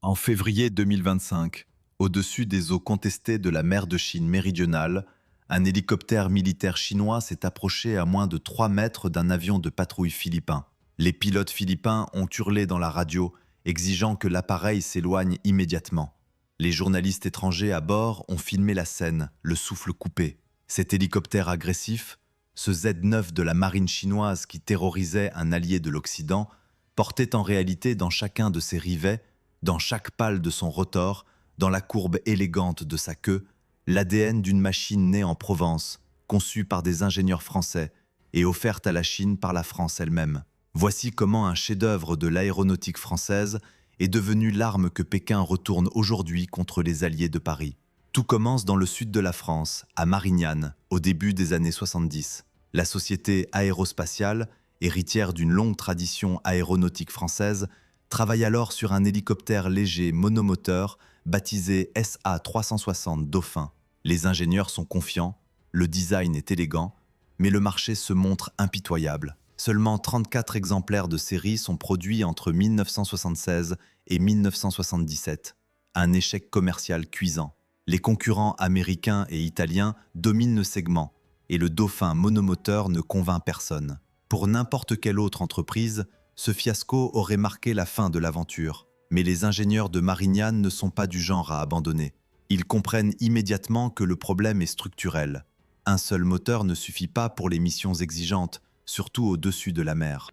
En février 2025, au-dessus des eaux contestées de la mer de Chine méridionale, un hélicoptère militaire chinois s'est approché à moins de 3 mètres d'un avion de patrouille philippin. Les pilotes philippins ont hurlé dans la radio, exigeant que l'appareil s'éloigne immédiatement. Les journalistes étrangers à bord ont filmé la scène, le souffle coupé. Cet hélicoptère agressif, ce Z-9 de la marine chinoise qui terrorisait un allié de l'Occident, portait en réalité dans chacun de ses rivets, dans chaque pale de son rotor, dans la courbe élégante de sa queue, l'ADN d'une machine née en Provence, conçue par des ingénieurs français et offerte à la Chine par la France elle-même. Voici comment un chef-d'œuvre de l'aéronautique française est devenu l'arme que Pékin retourne aujourd'hui contre les alliés de Paris. Tout commence dans le sud de la France, à Marignane, au début des années 70. La société aérospatiale, héritière d'une longue tradition aéronautique française, travaille alors sur un hélicoptère léger monomoteur baptisé SA-360 Dauphin. Les ingénieurs sont confiants, le design est élégant, mais le marché se montre impitoyable. Seulement 34 exemplaires de série sont produits entre 1976 et 1977. Un échec commercial cuisant. Les concurrents américains et italiens dominent le segment, et le Dauphin monomoteur ne convainc personne. Pour n'importe quelle autre entreprise, ce fiasco aurait marqué la fin de l'aventure. Mais les ingénieurs de Marignane ne sont pas du genre à abandonner. Ils comprennent immédiatement que le problème est structurel. Un seul moteur ne suffit pas pour les missions exigeantes, surtout au-dessus de la mer.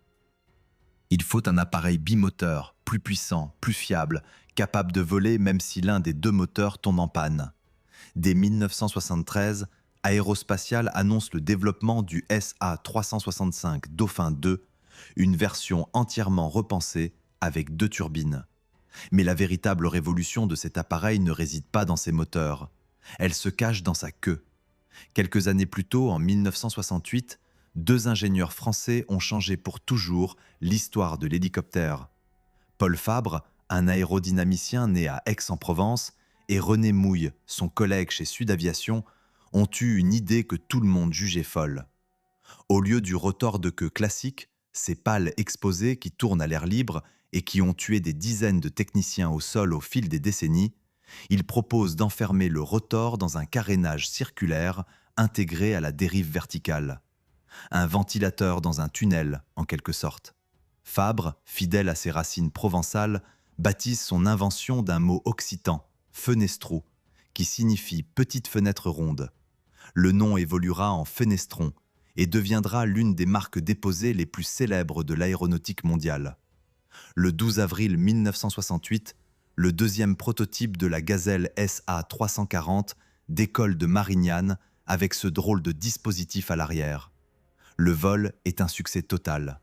Il faut un appareil bimoteur, plus puissant, plus fiable, capable de voler même si l'un des deux moteurs tombe en panne. Dès 1973, Aérospatiale annonce le développement du SA-365 Dauphin 2, une version entièrement repensée avec 2 turbines. Mais la véritable révolution de cet appareil ne réside pas dans ses moteurs. Elle se cache dans sa queue. Quelques années plus tôt, en 1968, 2 ingénieurs français ont changé pour toujours l'histoire de l'hélicoptère. Paul Fabre, un aérodynamicien né à Aix-en-Provence, et René Mouille, son collègue chez Sud Aviation, ont eu une idée que tout le monde jugeait folle. Au lieu du rotor de queue classique, ces pales exposées qui tournent à l'air libre et qui ont tué des dizaines de techniciens au sol au fil des décennies, ils proposent d'enfermer le rotor dans un carénage circulaire intégré à la dérive verticale. Un ventilateur dans un tunnel, en quelque sorte. Fabre, fidèle à ses racines provençales, baptise son invention d'un mot occitan, fenestro, qui signifie petite fenêtre ronde. Le nom évoluera en fenestron et deviendra l'une des marques déposées les plus célèbres de l'aéronautique mondiale. Le 12 avril 1968, le deuxième prototype de la Gazelle SA-340 décolle de Marignane avec ce drôle de dispositif à l'arrière. Le vol est un succès total.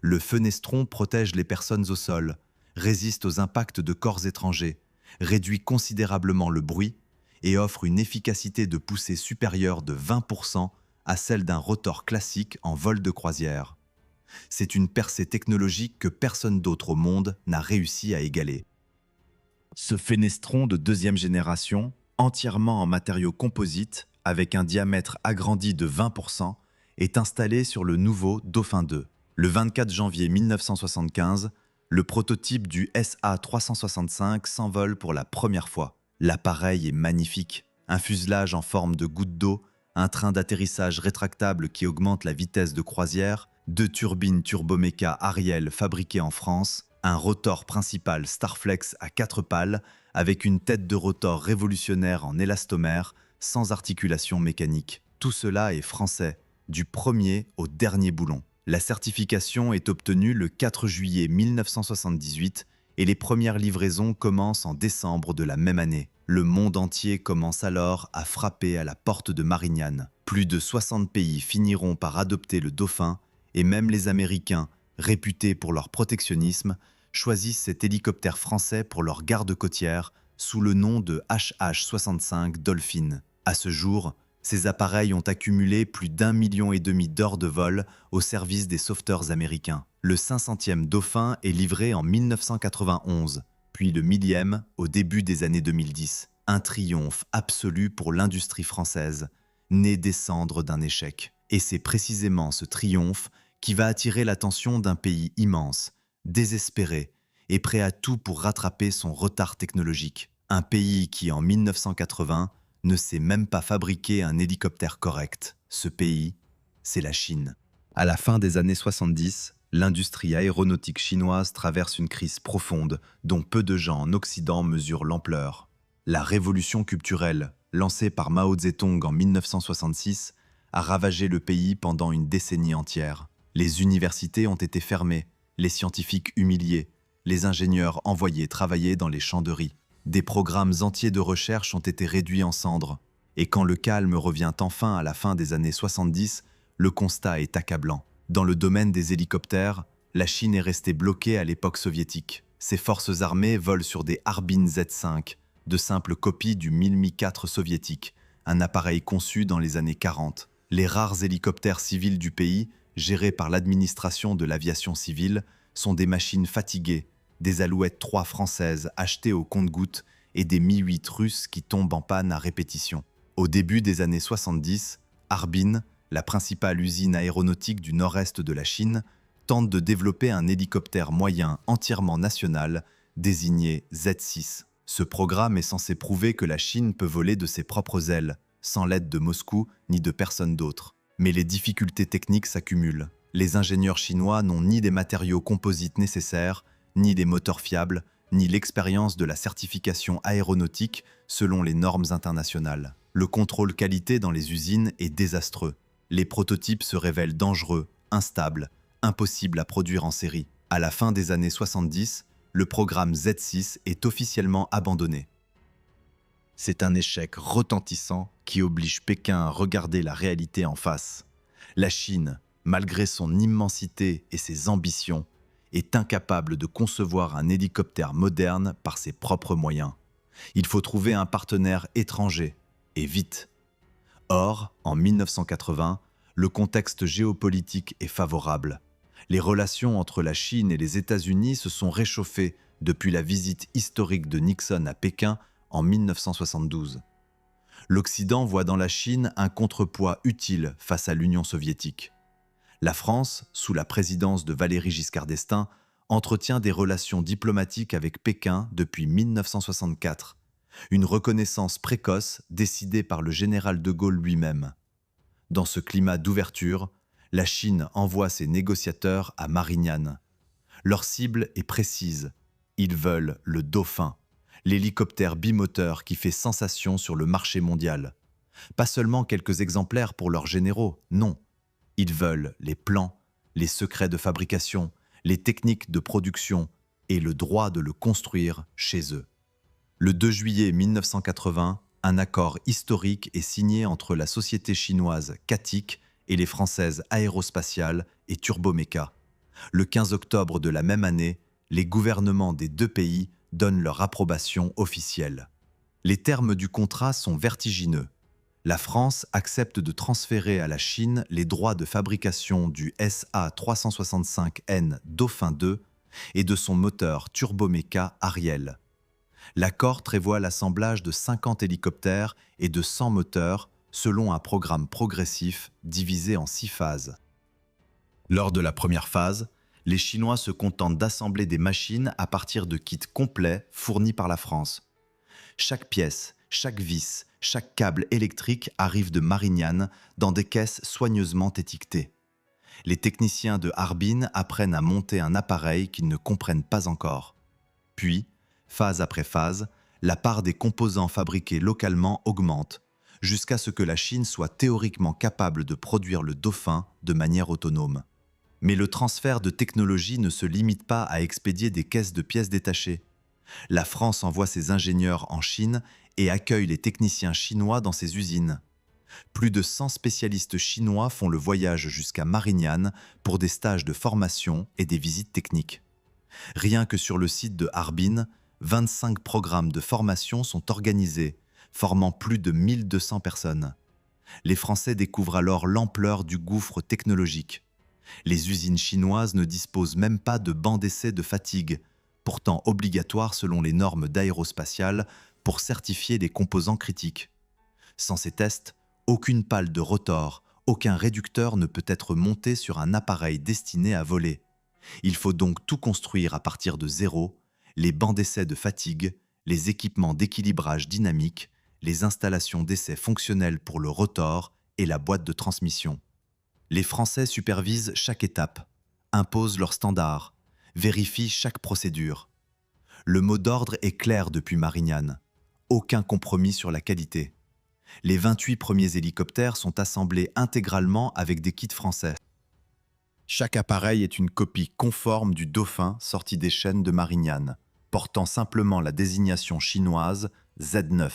Le fenestron protège les personnes au sol, résiste aux impacts de corps étrangers, réduit considérablement le bruit et offre une efficacité de poussée supérieure de 20% à celle d'un rotor classique en vol de croisière. C'est une percée technologique que personne d'autre au monde n'a réussi à égaler. Ce fenestron de deuxième génération, entièrement en matériaux composites, avec un diamètre agrandi de 20%, est installé sur le nouveau Dauphin 2. Le 24 janvier 1975, le prototype du SA-365 s'envole pour la première fois. L'appareil est magnifique. Un fuselage en forme de goutte d'eau, un train d'atterrissage rétractable qui augmente la vitesse de croisière, 2 turbines turboméca Ariel fabriquées en France, un rotor principal Starflex à 4 pales avec une tête de rotor révolutionnaire en élastomère sans articulation mécanique. Tout cela est français, du premier au dernier boulon. La certification est obtenue le 4 juillet 1978 et les premières livraisons commencent en décembre de la même année. Le monde entier commence alors à frapper à la porte de Marignane. Plus de 60 pays finiront par adopter le Dauphin et même les Américains, réputés pour leur protectionnisme, choisissent cet hélicoptère français pour leur garde côtière sous le nom de HH-65 Dolphin. À ce jour, ces appareils ont accumulé plus d'1,5 million d'heures de vol au service des sauveteurs américains. Le 500e Dauphin est livré en 1991, puis le 1000e au début des années 2010. Un triomphe absolu pour l'industrie française, né des cendres d'un échec. Et c'est précisément ce triomphe qui va attirer l'attention d'un pays immense, désespéré est prêt à tout pour rattraper son retard technologique. Un pays qui, en 1980, ne sait même pas fabriquer un hélicoptère correct. Ce pays, c'est la Chine. À la fin des années 70, l'industrie aéronautique chinoise traverse une crise profonde dont peu de gens en Occident mesurent l'ampleur. La révolution culturelle, lancée par Mao Zedong en 1966, a ravagé le pays pendant une décennie entière. Les universités ont été fermées, les scientifiques humiliés, les ingénieurs envoyés travailler dans les champs de riz. Des programmes entiers de recherche ont été réduits en cendres. Et quand le calme revient enfin à la fin des années 70, le constat est accablant. Dans le domaine des hélicoptères, la Chine est restée bloquée à l'époque soviétique. Ses forces armées volent sur des Harbin Z5, de simples copies du Mi-4 soviétique, un appareil conçu dans les années 40. Les rares hélicoptères civils du pays, gérés par l'administration de l'aviation civile, sont des machines fatiguées, des Alouettes 3 françaises achetées au compte-gouttes et des Mi-8 russes qui tombent en panne à répétition. Au début des années 70, Harbin, la principale usine aéronautique du nord-est de la Chine, tente de développer un hélicoptère moyen entièrement national, désigné Z6. Ce programme est censé prouver que la Chine peut voler de ses propres ailes, sans l'aide de Moscou ni de personne d'autre. Mais les difficultés techniques s'accumulent. Les ingénieurs chinois n'ont ni les matériaux composites nécessaires, ni les moteurs fiables, ni l'expérience de la certification aéronautique selon les normes internationales. Le contrôle qualité dans les usines est désastreux. Les prototypes se révèlent dangereux, instables, impossibles à produire en série. À la fin des années 70, le programme Z6 est officiellement abandonné. C'est un échec retentissant qui oblige Pékin à regarder la réalité en face. La Chine, malgré son immensité et ses ambitions, est incapable de concevoir un hélicoptère moderne par ses propres moyens. Il faut trouver un partenaire étranger, et vite. Or, en 1980, le contexte géopolitique est favorable. Les relations entre la Chine et les États-Unis se sont réchauffées depuis la visite historique de Nixon à Pékin en 1972. L'Occident voit dans la Chine un contrepoids utile face à l'Union soviétique. La France, sous la présidence de Valéry Giscard d'Estaing, entretient des relations diplomatiques avec Pékin depuis 1964, une reconnaissance précoce décidée par le général de Gaulle lui-même. Dans ce climat d'ouverture, la Chine envoie ses négociateurs à Marignane. Leur cible est précise. Ils veulent le Dauphin, l'hélicoptère bimoteur qui fait sensation sur le marché mondial. Pas seulement quelques exemplaires pour leurs généraux, non. Ils veulent les plans, les secrets de fabrication, les techniques de production et le droit de le construire chez eux. Le 2 juillet 1980, un accord historique est signé entre la société chinoise CATIC et les françaises Aérospatiale et Turboméca. Le 15 octobre de la même année, les gouvernements des deux pays donnent leur approbation officielle. Les termes du contrat sont vertigineux. La France accepte de transférer à la Chine les droits de fabrication du SA-365N Dauphin 2 et de son moteur Turboméca Ariel. L'accord prévoit l'assemblage de 50 hélicoptères et de 100 moteurs selon un programme progressif divisé en 6 phases. Lors de la première phase, les Chinois se contentent d'assembler des machines à partir de kits complets fournis par la France. Chaque pièce, chaque vis, chaque câble électrique arrive de Marignane dans des caisses soigneusement étiquetées. Les techniciens de Harbin apprennent à monter un appareil qu'ils ne comprennent pas encore. Puis, phase après phase, la part des composants fabriqués localement augmente, jusqu'à ce que la Chine soit théoriquement capable de produire le Dauphin de manière autonome. Mais le transfert de technologie ne se limite pas à expédier des caisses de pièces détachées. La France envoie ses ingénieurs en Chine et accueille les techniciens chinois dans ses usines. Plus de 100 spécialistes chinois font le voyage jusqu'à Marignane pour des stages de formation et des visites techniques. Rien que sur le site de Harbin, 25 programmes de formation sont organisés, formant plus de 1200 personnes. Les Français découvrent alors l'ampleur du gouffre technologique. Les usines chinoises ne disposent même pas de bancs d'essai de fatigue, pourtant obligatoires selon les normes d'aérospatiale pour certifier les composants critiques. Sans ces tests, aucune pale de rotor, aucun réducteur ne peut être monté sur un appareil destiné à voler. Il faut donc tout construire à partir de zéro, les bancs d'essai de fatigue, les équipements d'équilibrage dynamique, les installations d'essai fonctionnelles pour le rotor et la boîte de transmission. Les Français supervisent chaque étape, imposent leurs standards, vérifient chaque procédure. Le mot d'ordre est clair depuis Marignane. Aucun compromis sur la qualité. Les 28 premiers hélicoptères sont assemblés intégralement avec des kits français. Chaque appareil est une copie conforme du Dauphin sorti des chaînes de Marignane, portant simplement la désignation chinoise Z9,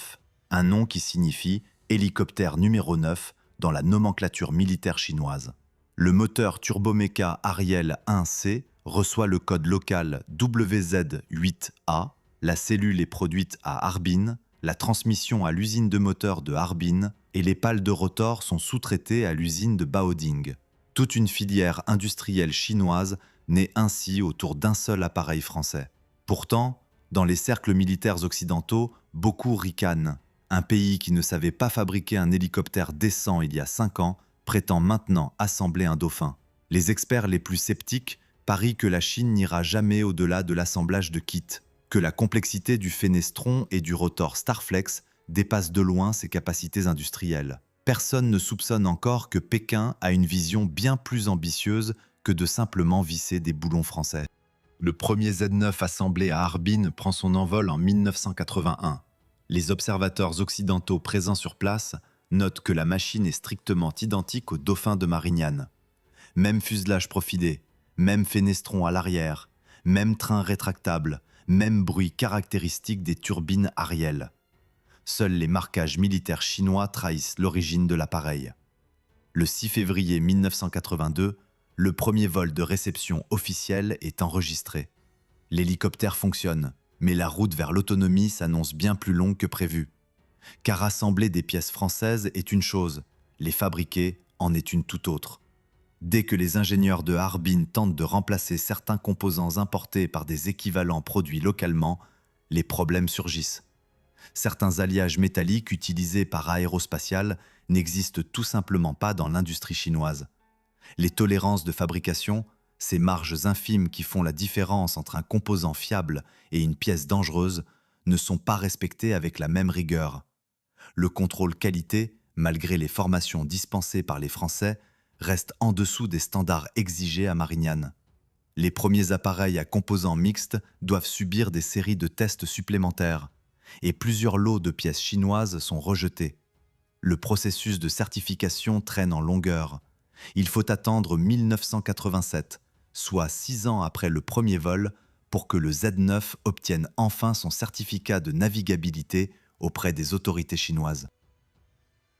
un nom qui signifie hélicoptère numéro 9 dans la nomenclature militaire chinoise. Le moteur Turbomeca Ariel 1C reçoit le code local WZ8A, la cellule est produite à Harbin, la transmission à l'usine de moteurs de Harbin et les pales de rotor sont sous-traitées à l'usine de Baoding. Toute une filière industrielle chinoise naît ainsi autour d'un seul appareil français. Pourtant, dans les cercles militaires occidentaux, beaucoup ricanent. Un pays qui ne savait pas fabriquer un hélicoptère décent il y a 5 ans prétend maintenant assembler un Dauphin. Les experts les plus sceptiques parient que la Chine n'ira jamais au-delà de l'assemblage de kits, que la complexité du fenestron et du rotor Starflex dépasse de loin ses capacités industrielles. Personne ne soupçonne encore que Pékin a une vision bien plus ambitieuse que de simplement visser des boulons français. Le premier Z9 assemblé à Harbin prend son envol en 1981. Les observateurs occidentaux présents sur place notent que la machine est strictement identique au Dauphin de Marignane. Même fuselage profilé, même fenestron à l'arrière, même train rétractable, même bruit caractéristique des turbines Ariel. Seuls les marquages militaires chinois trahissent l'origine de l'appareil. Le 6 février 1982, le premier vol de réception officiel est enregistré. L'hélicoptère fonctionne, mais la route vers l'autonomie s'annonce bien plus longue que prévu. Car assembler des pièces françaises est une chose, les fabriquer en est une toute autre. Dès que les ingénieurs de Harbin tentent de remplacer certains composants importés par des équivalents produits localement, les problèmes surgissent. Certains alliages métalliques utilisés par Aérospatiale n'existent tout simplement pas dans l'industrie chinoise. Les tolérances de fabrication, ces marges infimes qui font la différence entre un composant fiable et une pièce dangereuse, ne sont pas respectées avec la même rigueur. Le contrôle qualité, malgré les formations dispensées par les Français, reste en dessous des standards exigés à Marignane. Les premiers appareils à composants mixtes doivent subir des séries de tests supplémentaires, et plusieurs lots de pièces chinoises sont rejetés. Le processus de certification traîne en longueur. Il faut attendre 1987, soit 6 ans après le premier vol, pour que le Z9 obtienne enfin son certificat de navigabilité auprès des autorités chinoises.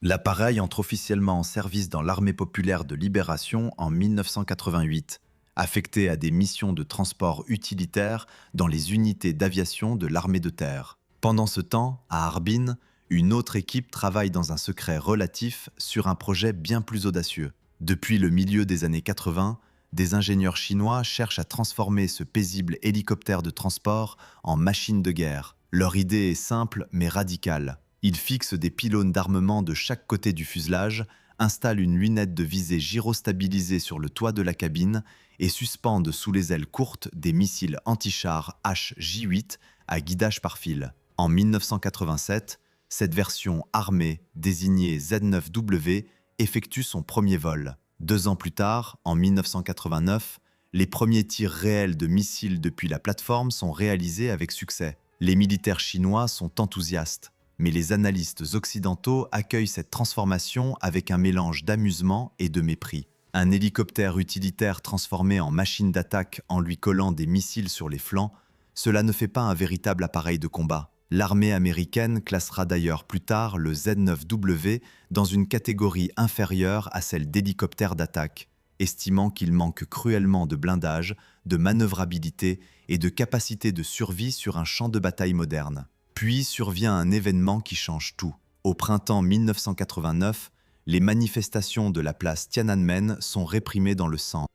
L'appareil entre officiellement en service dans l'Armée populaire de libération en 1988, affecté à des missions de transport utilitaire dans les unités d'aviation de l'armée de terre. Pendant ce temps, à Harbin, une autre équipe travaille dans un secret relatif sur un projet bien plus audacieux. Depuis le milieu des années 80, des ingénieurs chinois cherchent à transformer ce paisible hélicoptère de transport en machine de guerre. Leur idée est simple mais radicale. Ils fixent des pylônes d'armement de chaque côté du fuselage, installent une lunette de visée gyrostabilisée sur le toit de la cabine et suspendent sous les ailes courtes des missiles anti-chars HJ-8 à guidage par fil. En 1987, cette version armée, désignée Z9W, effectue son premier vol. 2 ans plus tard, en 1989, les premiers tirs réels de missiles depuis la plateforme sont réalisés avec succès. Les militaires chinois sont enthousiastes, mais les analystes occidentaux accueillent cette transformation avec un mélange d'amusement et de mépris. Un hélicoptère utilitaire transformé en machine d'attaque en lui collant des missiles sur les flancs, cela ne fait pas un véritable appareil de combat. L'armée américaine classera d'ailleurs plus tard le Z9W dans une catégorie inférieure à celle d'hélicoptère d'attaque, estimant qu'il manque cruellement de blindage, de manœuvrabilité et de capacité de survie sur un champ de bataille moderne. Puis survient un événement qui change tout. Au printemps 1989, les manifestations de la place Tiananmen sont réprimées dans le sang.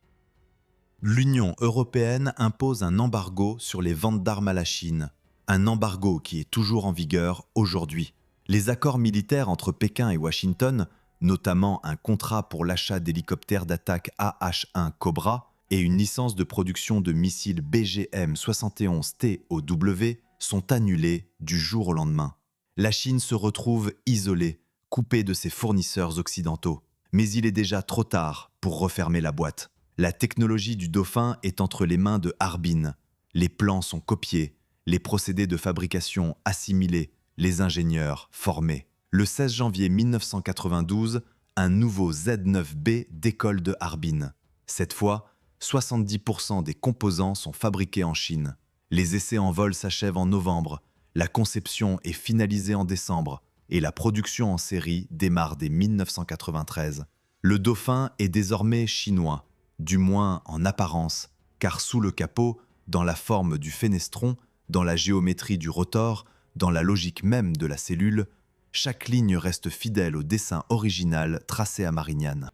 L'Union européenne impose un embargo sur les ventes d'armes à la Chine. Un embargo qui est toujours en vigueur aujourd'hui. Les accords militaires entre Pékin et Washington, notamment un contrat pour l'achat d'hélicoptères d'attaque AH-1 Cobra, et une licence de production de missiles BGM-71 TOW sont annulées du jour au lendemain. La Chine se retrouve isolée, coupée de ses fournisseurs occidentaux. Mais il est déjà trop tard pour refermer la boîte. La technologie du Dauphin est entre les mains de Harbin. Les plans sont copiés, les procédés de fabrication assimilés, les ingénieurs formés. Le 16 janvier 1992, un nouveau Z9B décolle de Harbin. Cette fois, 70% des composants sont fabriqués en Chine. Les essais en vol s'achèvent en novembre, la conception est finalisée en décembre et la production en série démarre dès 1993. Le Dauphin est désormais chinois, du moins en apparence, car sous le capot, dans la forme du fenestron, dans la géométrie du rotor, dans la logique même de la cellule, chaque ligne reste fidèle au dessin original tracé à Marignane.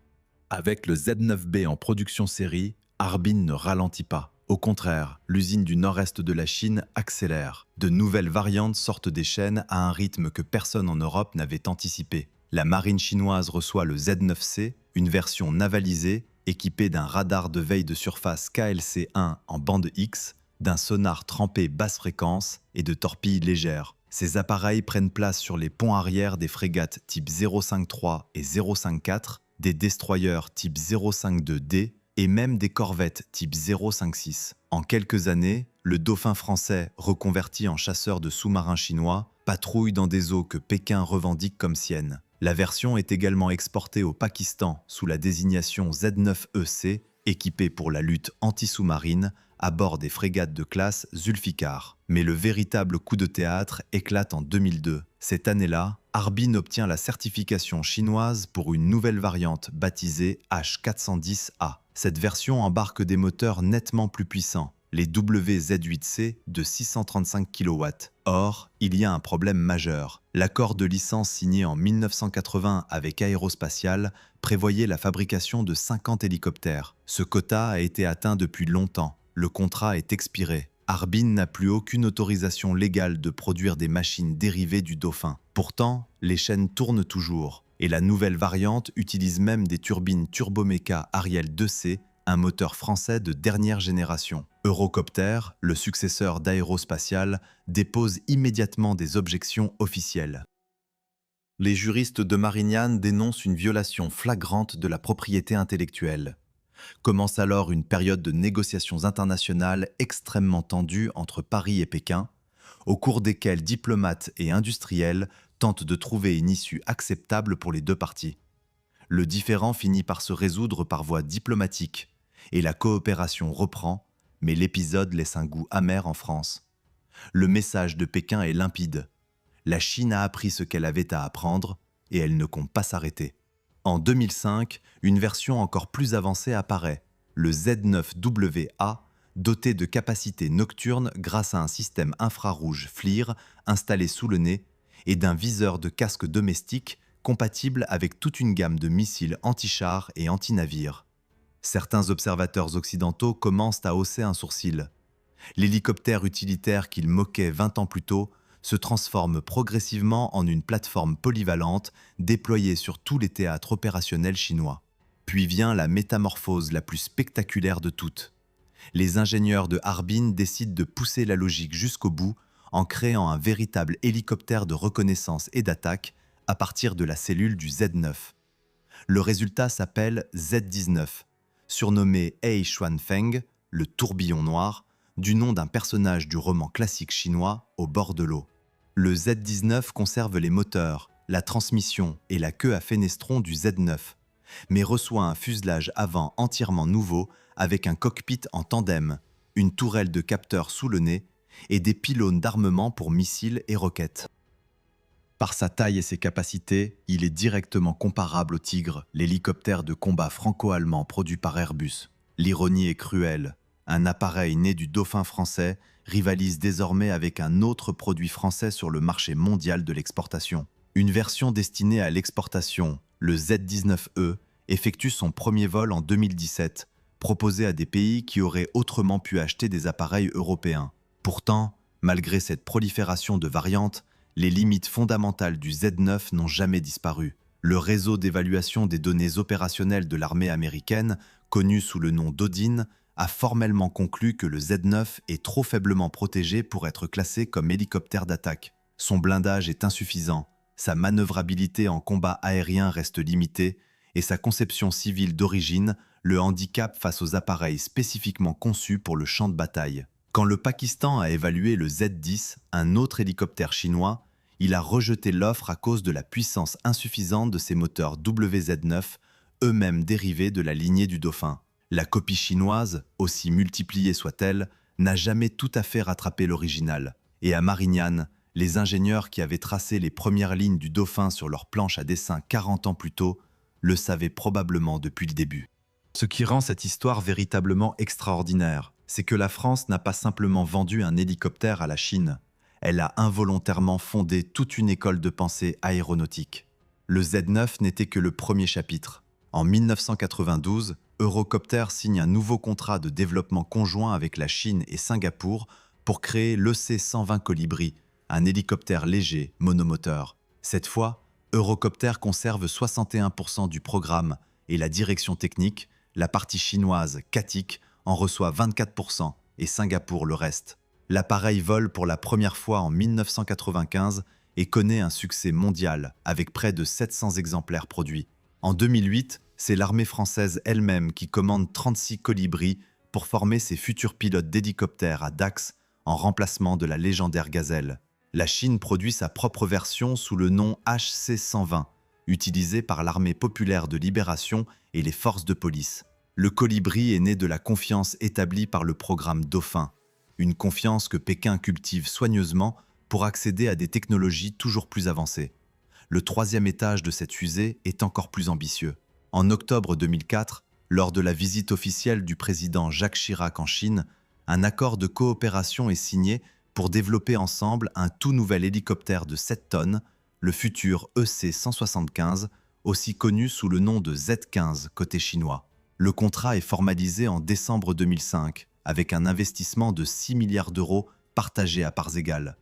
Avec le Z9B en production série, Harbin ne ralentit pas. Au contraire, l'usine du nord-est de la Chine accélère. De nouvelles variantes sortent des chaînes à un rythme que personne en Europe n'avait anticipé. La marine chinoise reçoit le Z9C, une version navalisée, équipée d'un radar de veille de surface KLC-1 en bande X, d'un sonar trempé basse fréquence et de torpilles légères. Ces appareils prennent place sur les ponts arrière des frégates type 053 et 054, des destroyers type 052D et même des corvettes type 056. En quelques années, le Dauphin français, reconverti en chasseur de sous-marins chinois, patrouille dans des eaux que Pékin revendique comme siennes. La version est également exportée au Pakistan sous la désignation Z9EC, équipée pour la lutte anti-sous-marine à bord des frégates de classe Zulfikar. Mais le véritable coup de théâtre éclate en 2002. Cette année-là, Harbin obtient la certification chinoise pour une nouvelle variante baptisée H410A. Cette version embarque des moteurs nettement plus puissants, les WZ8C de 635 kW. Or, il y a un problème majeur. L'accord de licence signé en 1980 avec Aérospatiale prévoyait la fabrication de 50 hélicoptères. Ce quota a été atteint depuis longtemps. Le contrat est expiré. Harbin n'a plus aucune autorisation légale de produire des machines dérivées du Dauphin. Pourtant, les chaînes tournent toujours. Et la nouvelle variante utilise même des turbines Turbomeca Ariel 2C, un moteur français de dernière génération. Eurocopter, le successeur d'Aérospatiale, dépose immédiatement des objections officielles. Les juristes de Marignane dénoncent une violation flagrante de la propriété intellectuelle. Commence alors une période de négociations internationales extrêmement tendues entre Paris et Pékin, au cours desquelles diplomates et industriels tentent de trouver une issue acceptable pour les deux parties. Le différend finit par se résoudre par voie diplomatique, et la coopération reprend, mais l'épisode laisse un goût amer en France. Le message de Pékin est limpide. La Chine a appris ce qu'elle avait à apprendre, et elle ne compte pas s'arrêter. En 2005, une version encore plus avancée apparaît, le Z9WA, doté de capacités nocturnes grâce à un système infrarouge FLIR installé sous le nez et d'un viseur de casque domestique compatible avec toute une gamme de missiles anti-chars et anti-navires. Certains observateurs occidentaux commencent à hausser un sourcil. L'hélicoptère utilitaire qu'ils moquaient 20 ans plus tôt se transforme progressivement en une plateforme polyvalente déployée sur tous les théâtres opérationnels chinois. Puis vient la métamorphose la plus spectaculaire de toutes. Les ingénieurs de Harbin décident de pousser la logique jusqu'au bout en créant un véritable hélicoptère de reconnaissance et d'attaque à partir de la cellule du Z9. Le résultat s'appelle Z19, surnommé Hei Xuanfeng, le tourbillon noir, du nom d'un personnage du roman classique chinois Au bord de l'eau. Le Z19 conserve les moteurs, la transmission et la queue à fenestron du Z9, mais reçoit un fuselage avant entièrement nouveau avec un cockpit en tandem, une tourelle de capteurs sous le nez et des pylônes d'armement pour missiles et roquettes. Par sa taille et ses capacités, il est directement comparable au Tigre, l'hélicoptère de combat franco-allemand produit par Airbus. L'ironie est cruelle. Un appareil né du Dauphin français rivalise désormais avec un autre produit français sur le marché mondial de l'exportation. Une version destinée à l'exportation, le Z19E, effectue son premier vol en 2017, proposé à des pays qui auraient autrement pu acheter des appareils européens. Pourtant, malgré cette prolifération de variantes, les limites fondamentales du Z9 n'ont jamais disparu. Le réseau d'évaluation des données opérationnelles de l'armée américaine, connu sous le nom d'Odin, a formellement conclu que le Z9 est trop faiblement protégé pour être classé comme hélicoptère d'attaque. Son blindage est insuffisant, sa manœuvrabilité en combat aérien reste limitée et sa conception civile d'origine le handicap face aux appareils spécifiquement conçus pour le champ de bataille. Quand le Pakistan a évalué le Z-10, un autre hélicoptère chinois, il a rejeté l'offre à cause de la puissance insuffisante de ses moteurs WZ-9, eux-mêmes dérivés de la lignée du Dauphin. La copie chinoise, aussi multipliée soit-elle, n'a jamais tout à fait rattrapé l'original. Et à Marignane, les ingénieurs qui avaient tracé les premières lignes du Dauphin sur leur planche à dessin 40 ans plus tôt le savaient probablement depuis le début. Ce qui rend cette histoire véritablement extraordinaire, c'est que la France n'a pas simplement vendu un hélicoptère à la Chine, elle a involontairement fondé toute une école de pensée aéronautique. Le Z9 n'était que le premier chapitre. En 1992, Eurocopter signe un nouveau contrat de développement conjoint avec la Chine et Singapour pour créer l'EC-120 Colibri, un hélicoptère léger, monomoteur. Cette fois, Eurocopter conserve 61% du programme et la direction technique, la partie chinoise, CATIC, en reçoit 24% et Singapour le reste. L'appareil vole pour la première fois en 1995 et connaît un succès mondial avec près de 700 exemplaires produits. En 2008, c'est l'armée française elle-même qui commande 36 colibris pour former ses futurs pilotes d'hélicoptères à Dax en remplacement de la légendaire Gazelle. La Chine produit sa propre version sous le nom HC-120, utilisée par l'armée populaire de libération et les forces de police. Le colibri est né de la confiance établie par le programme Dauphin, une confiance que Pékin cultive soigneusement pour accéder à des technologies toujours plus avancées. Le troisième étage de cette fusée est encore plus ambitieux. En octobre 2004, lors de la visite officielle du président Jacques Chirac en Chine, un accord de coopération est signé pour développer ensemble un tout nouvel hélicoptère de 7 tonnes, le futur EC-175, aussi connu sous le nom de Z-15 côté chinois. Le contrat est formalisé en décembre 2005, avec un investissement de 6 milliards d'euros partagé à parts égales.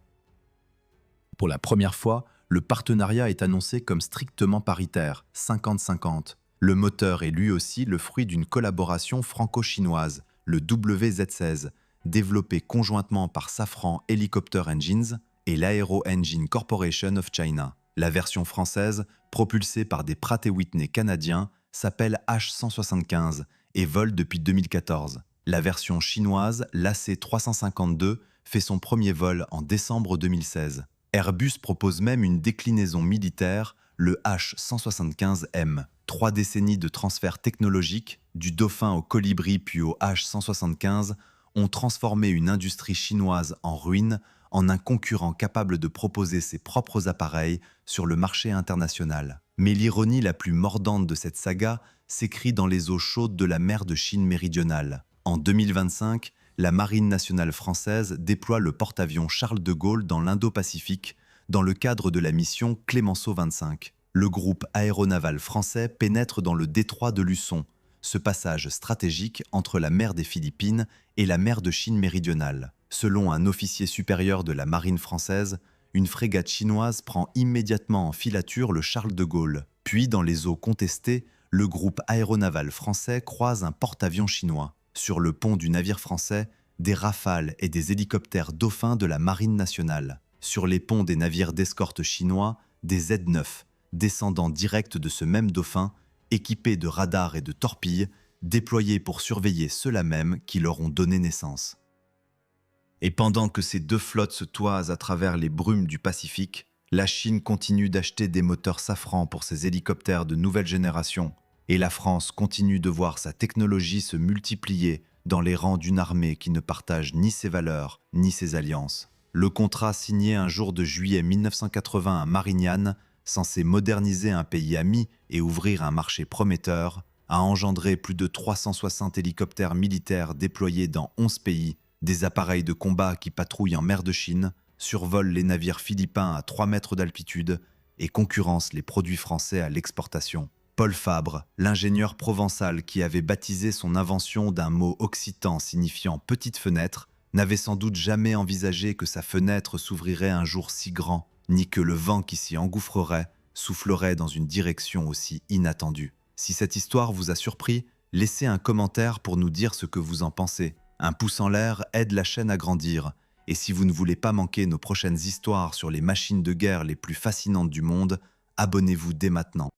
Pour la première fois, le partenariat est annoncé comme strictement paritaire, 50-50. Le moteur est lui aussi le fruit d'une collaboration franco-chinoise, le WZ-16, développé conjointement par Safran Helicopter Engines et l'Aero Engine Corporation of China. La version française, propulsée par des Pratt & Whitney canadiens, s'appelle H175 et vole depuis 2014. La version chinoise, l'AC352, fait son premier vol en décembre 2016. Airbus propose même une déclinaison militaire, le H175M. 3 décennies de transfert technologique, du Dauphin au Colibri puis au H175, ont transformé une industrie chinoise en ruine en un concurrent capable de proposer ses propres appareils sur le marché international. Mais l'ironie la plus mordante de cette saga s'écrit dans les eaux chaudes de la mer de Chine méridionale. En 2025, la Marine nationale française déploie le porte-avions Charles de Gaulle dans l'Indo-Pacifique dans le cadre de la mission Clemenceau 25. Le groupe aéronaval français pénètre dans le détroit de Luçon, ce passage stratégique entre la mer des Philippines et la mer de Chine méridionale. Selon un officier supérieur de la marine française, une frégate chinoise prend immédiatement en filature le Charles de Gaulle. Puis, dans les eaux contestées, le groupe aéronaval français croise un porte-avions chinois. Sur le pont du navire français, des Rafales et des hélicoptères Dauphin de la marine nationale. Sur les ponts des navires d'escorte chinois, des Z9, descendants directs de ce même Dauphin, équipés de radars et de torpilles, déployés pour surveiller ceux-là même qui leur ont donné naissance. Et pendant que ces deux flottes se toisent à travers les brumes du Pacifique, la Chine continue d'acheter des moteurs Safran pour ses hélicoptères de nouvelle génération, et la France continue de voir sa technologie se multiplier dans les rangs d'une armée qui ne partage ni ses valeurs, ni ses alliances. Le contrat signé un jour de juillet 1980 à Marignane, censé moderniser un pays ami et ouvrir un marché prometteur, a engendré plus de 360 hélicoptères militaires déployés dans 11 pays, des appareils de combat qui patrouillent en mer de Chine, survolent les navires philippins à 3 mètres d'altitude et concurrencent les produits français à l'exportation. Paul Fabre, l'ingénieur provençal qui avait baptisé son invention d'un mot occitan signifiant « petite fenêtre », n'avait sans doute jamais envisagé que sa fenêtre s'ouvrirait un jour si grand, ni que le vent qui s'y engouffrerait soufflerait dans une direction aussi inattendue. Si cette histoire vous a surpris, Laissez un commentaire pour nous dire ce que vous en pensez. Un pouce en l'air aide la chaîne à grandir. Et si vous ne voulez pas manquer nos prochaines histoires sur les machines de guerre les plus fascinantes du monde, abonnez-vous dès maintenant.